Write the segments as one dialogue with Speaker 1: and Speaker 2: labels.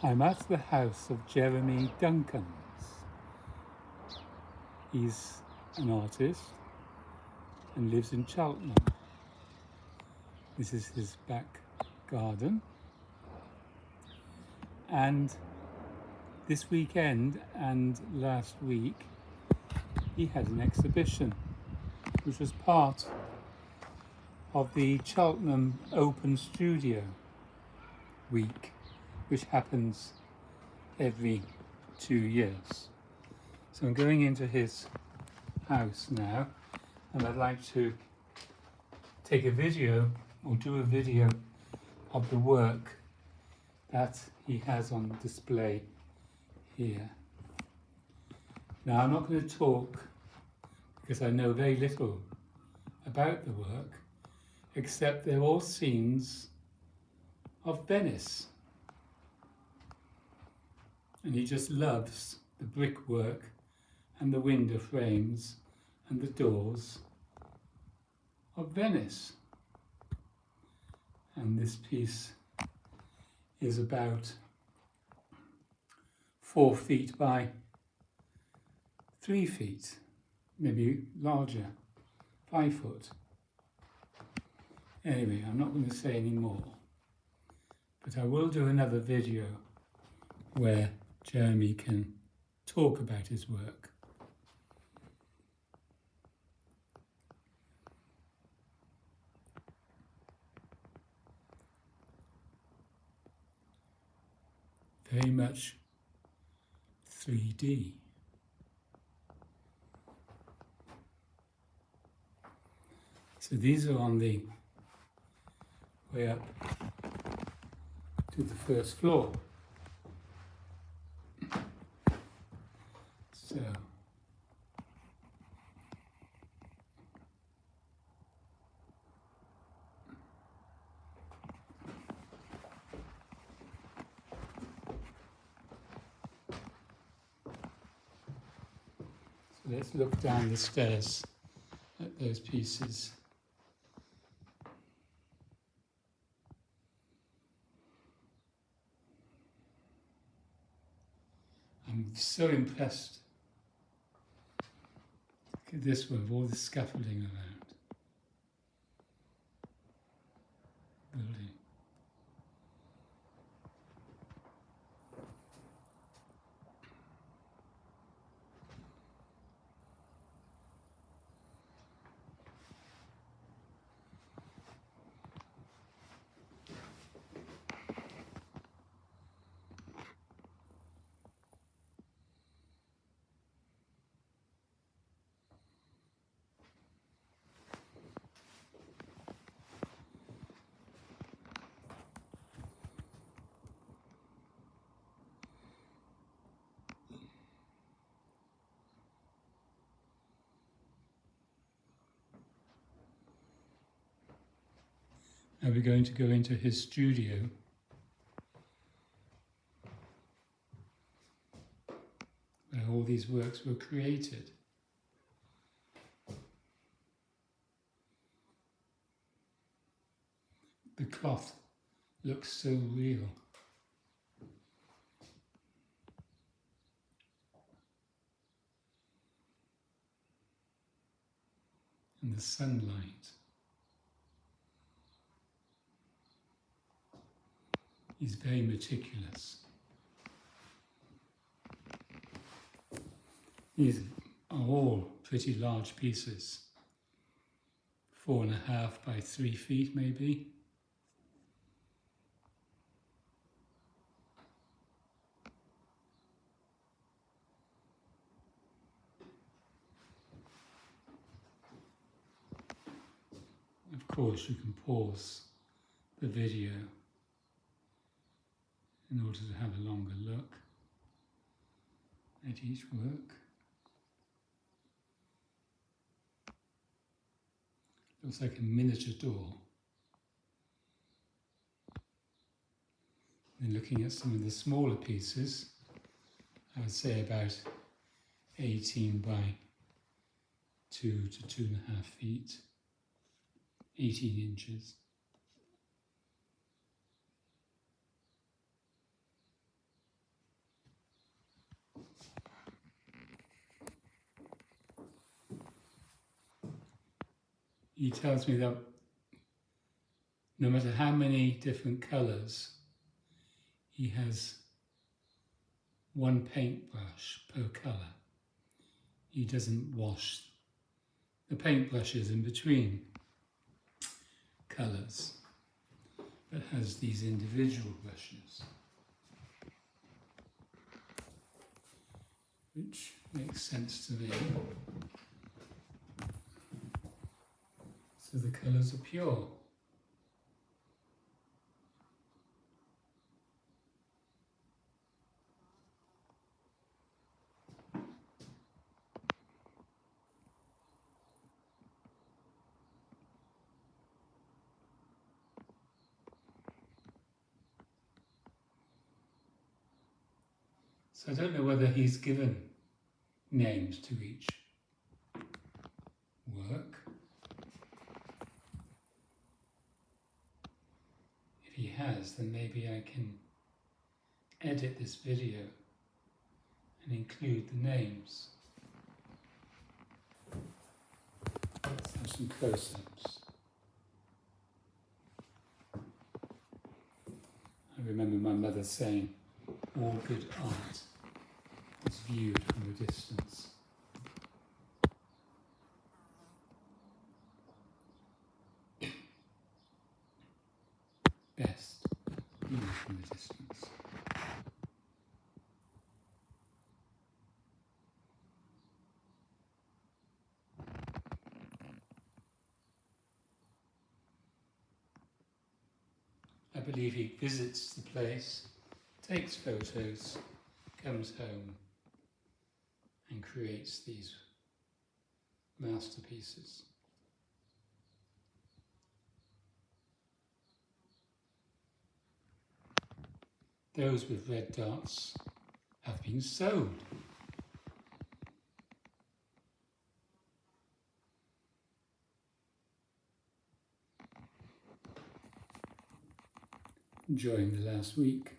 Speaker 1: I'm at the house of Jeremy Duncan. He's an artist and lives in Cheltenham. This is his back garden. And this weekend and last week, he had an exhibition, which was part of the Cheltenham Open Studio Week, which happens every 2 years. So I'm going into his house now, and I'd like to take a video or do a video of the work that he has on display here. Now, I'm not going to talk because I know very little about the work, except they're all scenes of Venice. And he just loves the brickwork and the window frames and the doors of Venice. And this piece is about 4 feet by 3 feet, maybe larger, 5 foot. Anyway, I'm not going to say any more, but I will do another video where Jeremy can talk about his work. Very much 3D. So these are on the way up to the first floor. So let's look down the stairs at those pieces. I'm so impressed. Look at this one, with all the scaffolding around. Building. Now we're going to go into his studio, where all these works were created. The cloth looks so real. And the sunlight. He's very meticulous. These are all pretty large pieces, 4.5 by 3 feet maybe. Of course, you can pause the video in order to have a longer look at each work. Looks like a miniature door. And looking at some of the smaller pieces, I would say about 18 by 2 to 2.5 feet, 18 inches. he tells me that no matter how many different colours, he has one paintbrush per colour. He doesn't wash the paintbrushes in between colours, but has these individual brushes, which makes sense to me. So the colours are pure. So I don't know whether he's given names to each work. If he has, then maybe I can edit this video and include the names. Let's have some close-ups. I remember my mother saying, all good art is viewed from a distance. Best viewed from a distance. I believe he visits the place, takes photos, comes home and creates these masterpieces. Those with red dots have been sold. During the last week.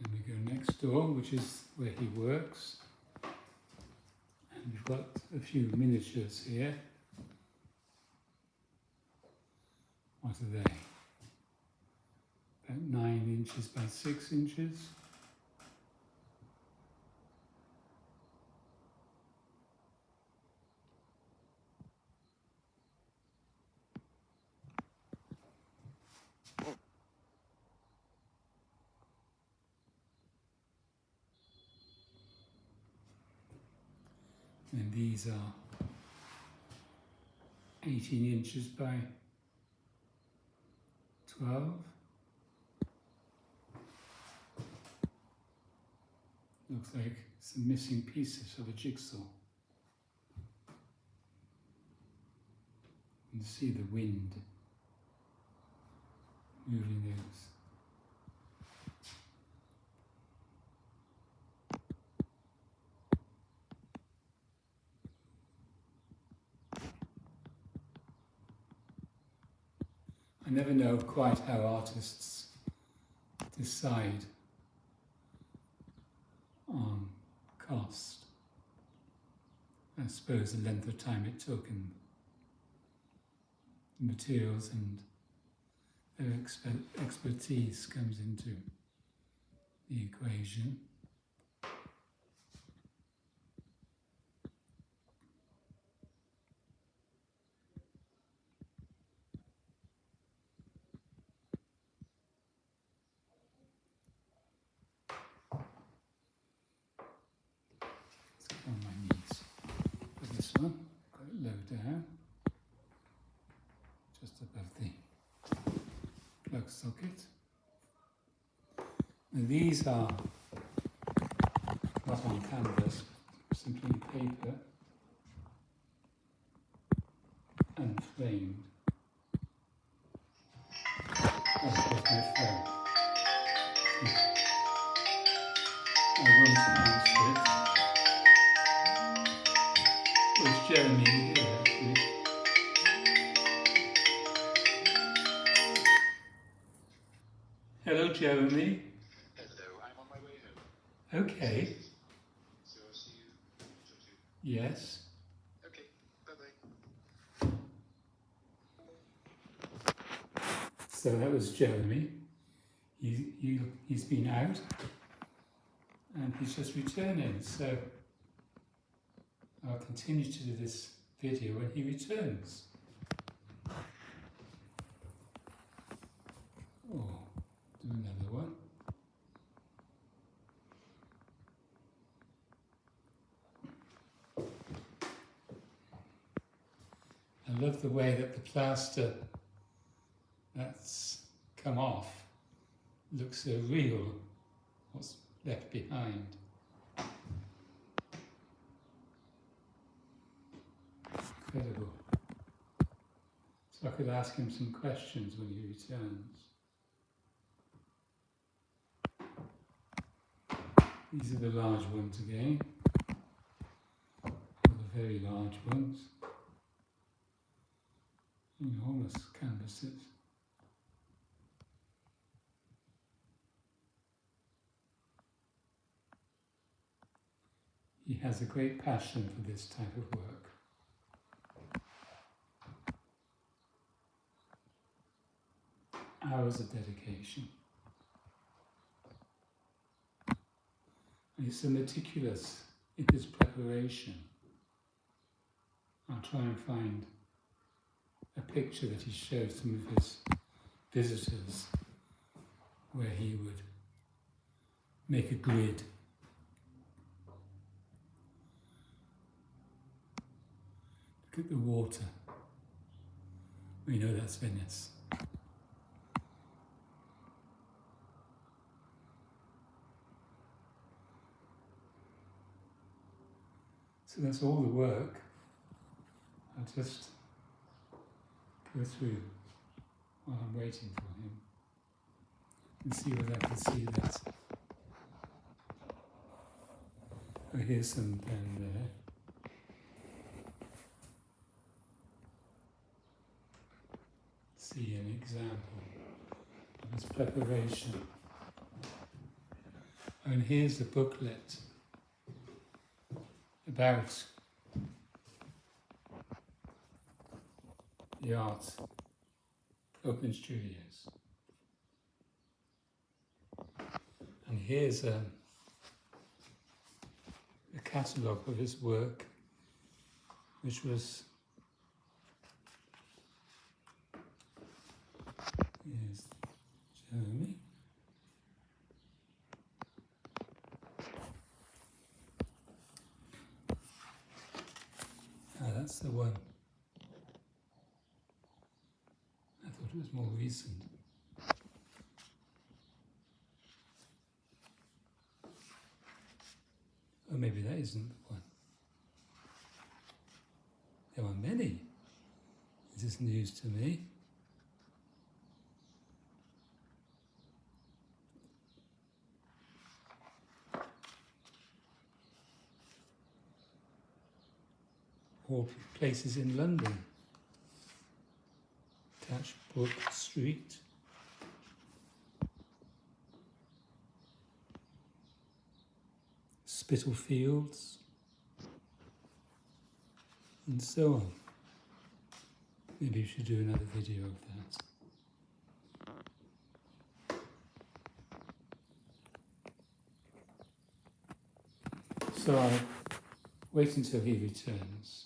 Speaker 1: And we go next door, which is where he works. And we've got a few miniatures here. What are they? About 9 inches by 6 inches. And these are 18 inches by 12. Looks like some missing pieces of a jigsaw. You can see the wind moving those. I never know quite how artists decide on cost. I suppose the length of time it took and the materials and their expertise comes into the equation. On my knees for this one, quite low down, just above the plug socket. And these are not on canvas, simply paper and framed. As with my phone. I won't answer it. It's Jeremy here, actually. Hello, Jeremy.
Speaker 2: Hello, I'm on my way home.
Speaker 1: Okay.
Speaker 2: So I'll see you shortly.
Speaker 1: Yes.
Speaker 2: Okay, bye-bye.
Speaker 1: So that was Jeremy. He's been out and he's just returning. So I'll continue to do this video when he returns. Oh, do another one. I love the way that the plaster that's come off looks so real, what's left behind. Incredible. So I could ask him some questions when he returns. These are the large ones again, the very large ones, enormous canvases. He has a great passion for this type of work. Hours of dedication. And he's so meticulous in his preparation. I'll try and find a picture that he showed some of his visitors where he would make a grid. Look at the water. We know that's Venice. So that's all the work. I'll just go through while I'm waiting for him and see whether I can see that. Oh, here's some down there. See an example of his preparation. And here's a booklet about the art open studios. And here's a catalogue of his work, which was here's Jeremy. Ah, that's the one. I thought it was more recent. Or maybe that isn't the one. There are many. This is news to me. All places in London. Touchbrook Street. Spitalfields. And so on. Maybe we should do another video of that. So I'll wait until he returns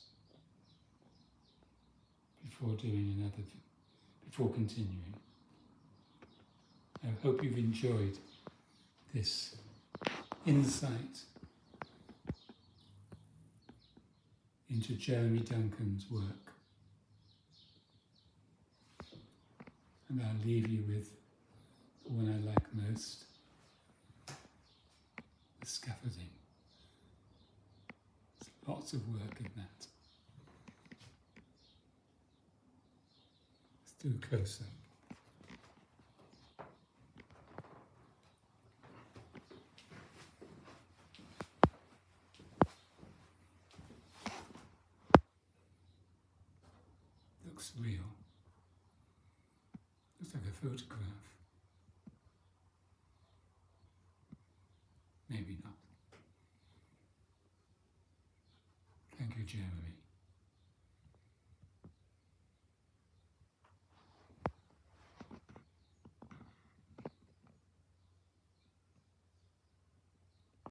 Speaker 1: before continuing. I hope you've enjoyed this insight into Jeremy Duncan's work. And I'll leave you with the one I like most, the scaffolding. There's lots of work in that. Let's do a close-up. Looks real. Looks like a photograph. Maybe not. Thank you, Jeremy.